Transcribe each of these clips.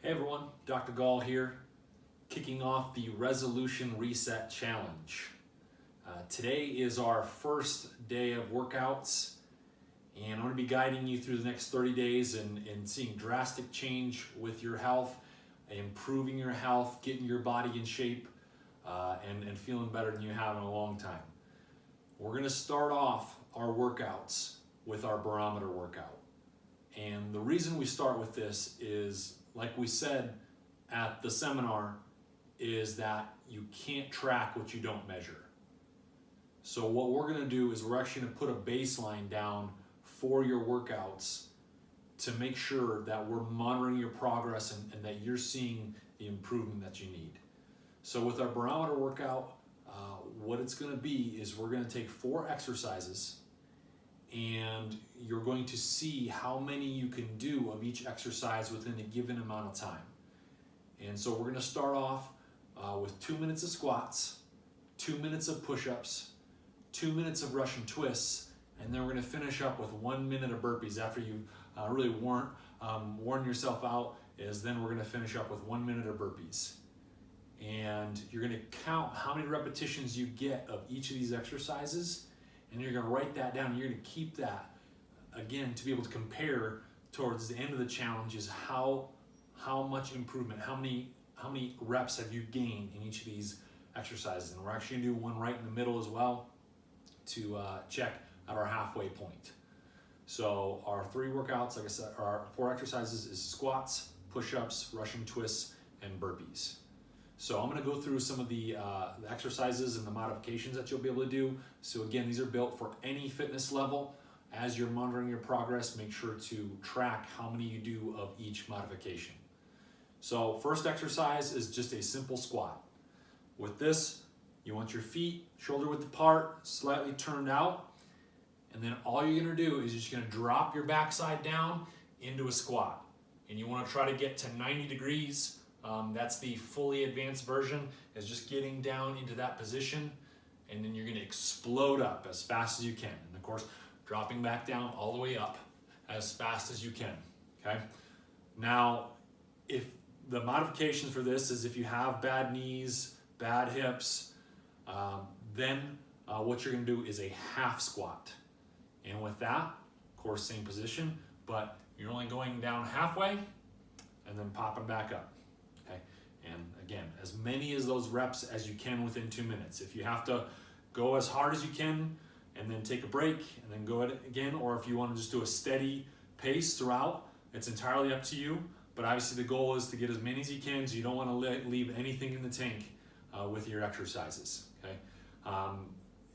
Hey everyone, Dr. Gall here, kicking off the Resolution Reset Challenge. Today is our first day of workouts, and I'm going to be guiding you through the next 30 days and seeing drastic change with your health, improving your health, getting your body in shape, and feeling better than you have in a long time. We're going to start off our workouts with our Barometer Workout. And the reason we start with this is, like we said at the seminar, is that you can't track what you don't measure. So what we're going to do is we're actually going to put a baseline down for your workouts to make sure that we're monitoring your progress and that you're seeing the improvement that you need. So with our Barometer Workout, what it's going to be is we're going to take 4 exercises, and you're going to see how many you can do of each exercise within a given amount of time. And so we're going to start off with 2 minutes of squats, 2 minutes of push-ups, 2 minutes of Russian twists, and then we're going to finish up with 1 minute of burpees after you really worn yourself out. Then we're going to finish up with 1 minute of burpees. And you're going to count how many repetitions you get of each of these exercises, and you're going to write that down. You're going to keep that, again, to be able to compare towards the end of the challenge is how much improvement, how many reps have you gained in each of these exercises. And we're actually going to do one right in the middle as well to check at our halfway point. So our 3 workouts, like I said, our 4 exercises is squats, push-ups, Russian twists, and burpees. So I'm going to go through some of the exercises and the modifications that you'll be able to do. So again, these are built for any fitness level. As you're monitoring your progress, make sure to track how many you do of each modification. So first exercise is just a simple squat. With this, you want your feet shoulder width apart, slightly turned out, and then all you're going to do is you're just going to drop your backside down into a squat. And you want to try to get to 90 degrees. That's the fully advanced version, is just getting down into that position, and then you're going to explode up as fast as you can. And of course, dropping back down all the way up as fast as you can, okay? Now, if the modifications for this is if you have bad knees, bad hips, then what you're going to do is a half squat. And with that, of course, same position, but you're only going down halfway and then popping back up. Okay, and again, as many of those reps as you can within 2 minutes. If you have to go as hard as you can and then take a break and then go at it again, or if you want to just do a steady pace throughout, it's entirely up to you. But obviously the goal is to get as many as you can, so you don't want to leave anything in the tank with your exercises. Okay,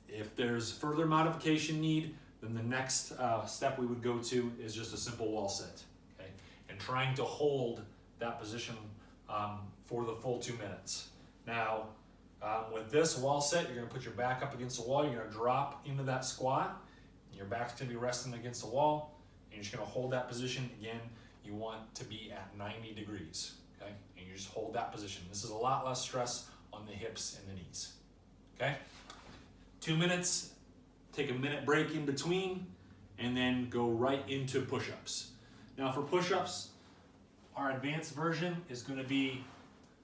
if there's further modification need, then the next step we would go to is just a simple wall sit. Okay, and trying to hold that position for the full 2 minutes. Now, with this wall set, you're going to put your back up against the wall. You're going to drop into that squat. And your back's going to be resting against the wall. And you're just going to hold that position. Again, you want to be at 90 degrees. Okay, and you just hold that position. This is a lot less stress on the hips and the knees. Okay, 2 minutes. Take a minute break in between, and then go right into push-ups. Now for push-ups, our advanced version is going to be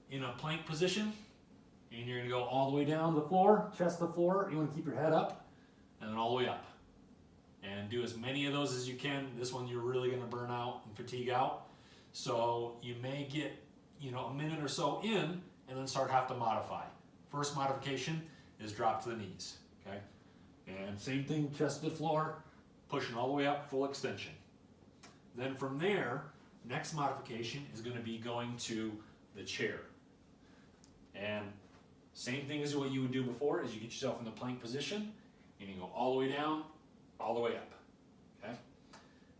in a plank position, and you're going to go all the way down the floor, chest to the floor. You want to keep your head up, and then all the way up. And do as many of those as you can. This one you're really going to burn out and fatigue out. So you may get a minute or so in, and then have to modify. First modification is drop to the knees. Okay, and same thing, chest to the floor, pushing all the way up, full extension. Then from there, next modification is going to be going to the chair. And same thing as what you would do before, is you get yourself in the plank position, and you go all the way down, all the way up. Okay?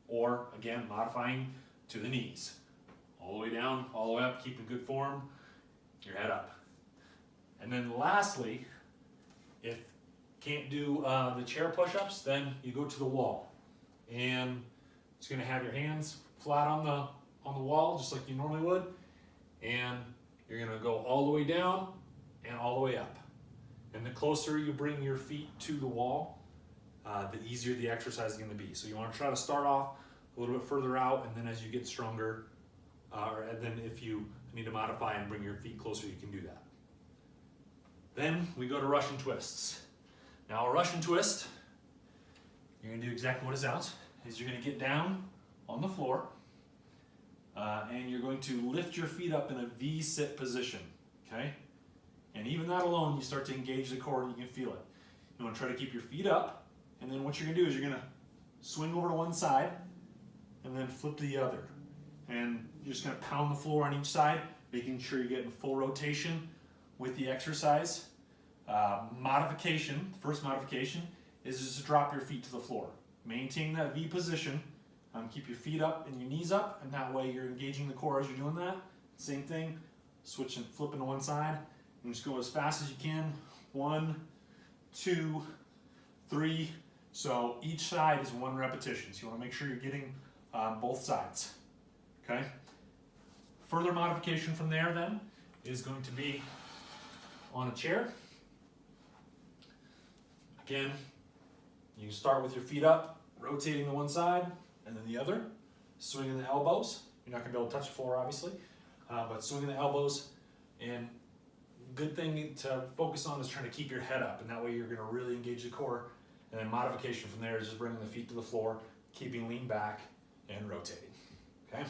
Or again, modifying to the knees. All the way down, all the way up, keeping good form, your head up. And then lastly, if can't do the chair push-ups, then you go to the wall. And it's going to have your hands flat on the wall, just like you normally would. And you're going to go all the way down and all the way up. And the closer you bring your feet to the wall, the easier the exercise is going to be. So you want to try to start off a little bit further out, and then as you get stronger, and then if you need to modify and bring your feet closer, you can do that. Then we go to Russian twists. Now a Russian twist, you're gonna do exactly what it sounds, is you're gonna get down on the floor, and you're going to lift your feet up in a V-sit position, okay? And even that alone, you start to engage the core and you can feel it. You wanna try to keep your feet up, and then what you're gonna do is you're gonna swing over to one side, and then flip to the other. And you're just gonna pound the floor on each side, making sure you're getting full rotation with the exercise. First modification is just to drop your feet to the floor. Maintain that V position, keep your feet up and your knees up, and that way you're engaging the core as you're doing that. Same thing, switching, flipping to one side, and just go as fast as you can. 1, 2, 3. So each side is 1 repetition. So you wanna make sure you're getting both sides, okay? Further modification from there then is going to be on a chair. Again, you can start with your feet up, rotating to one side and then the other, swinging the elbows. You're not gonna be able to touch the floor obviously, but swinging the elbows. And good thing to focus on is trying to keep your head up, and that way you're gonna really engage the core. And then modification from there is just bringing the feet to the floor, keeping lean back and rotating, okay?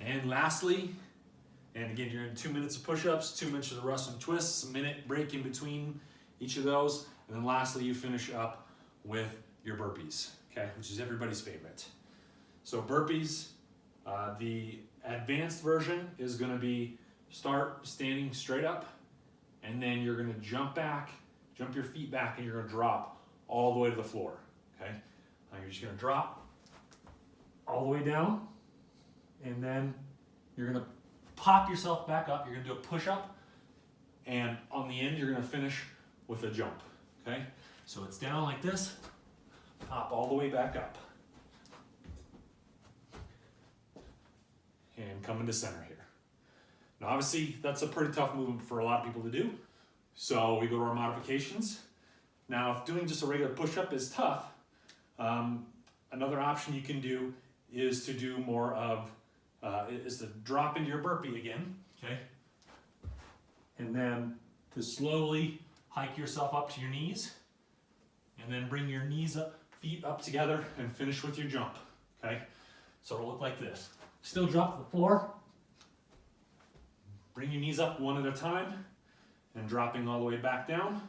And lastly, and again, you're in 2 minutes of push-ups, 2 minutes of the Russian twists, a minute break in between each of those, and then lastly, you finish up with your burpees, okay, which is everybody's favorite. So burpees, the advanced version is gonna be start standing straight up, and then you're gonna jump your feet back, and you're gonna drop all the way to the floor, okay? You're just gonna drop all the way down, and then you're gonna pop yourself back up. You're gonna do a push-up, and on the end, you're gonna finish with a jump, okay? So it's down like this, pop all the way back up. And come into center here. Now obviously, that's a pretty tough movement for a lot of people to do. So we go to our modifications. Now if doing just a regular push-up is tough, another option you can do is to do more of, is to drop into your burpee again, okay? And then to slowly hike yourself up to your knees, and then bring your knees up, feet up together, and finish with your jump, okay? So it'll look like this. Still drop to the floor, bring your knees up one at a time, and dropping all the way back down,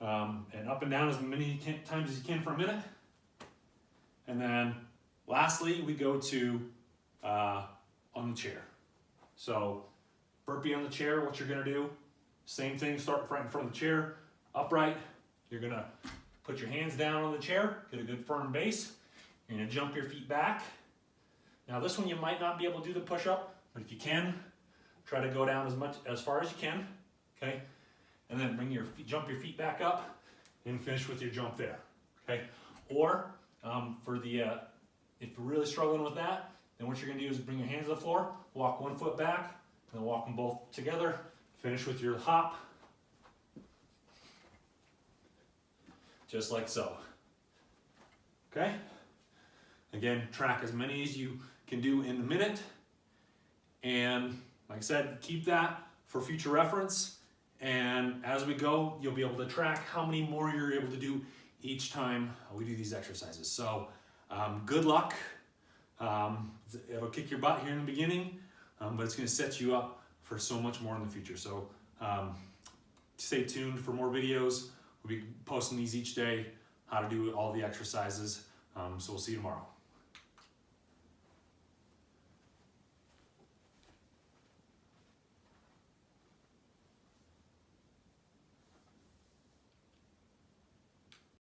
and up and down as many times as you can for a minute. And then lastly, we go to on the chair. So burpee on the chair, what you're gonna do, same thing, start right in front of the chair, upright. You're gonna put your hands down on the chair, get a good firm base. You're gonna jump your feet back. Now this one you might not be able to do the push-up, but if you can, try to go down as far as you can, okay? And then jump your feet back up and finish with your jump there, okay? Or if you're really struggling with that, then what you're gonna do is bring your hands to the floor, walk one foot back, and then walk them both together, finish with your hop, just like so, okay? Again, track as many as you can do in the minute, and like I said, keep that for future reference, and as we go, you'll be able to track how many more you're able to do each time we do these exercises. So good luck. It'll kick your butt here in the beginning, but it's gonna set you up for so much more in the future. So stay tuned for more videos. We'll be posting these each day, how to do all the exercises. So we'll see you tomorrow.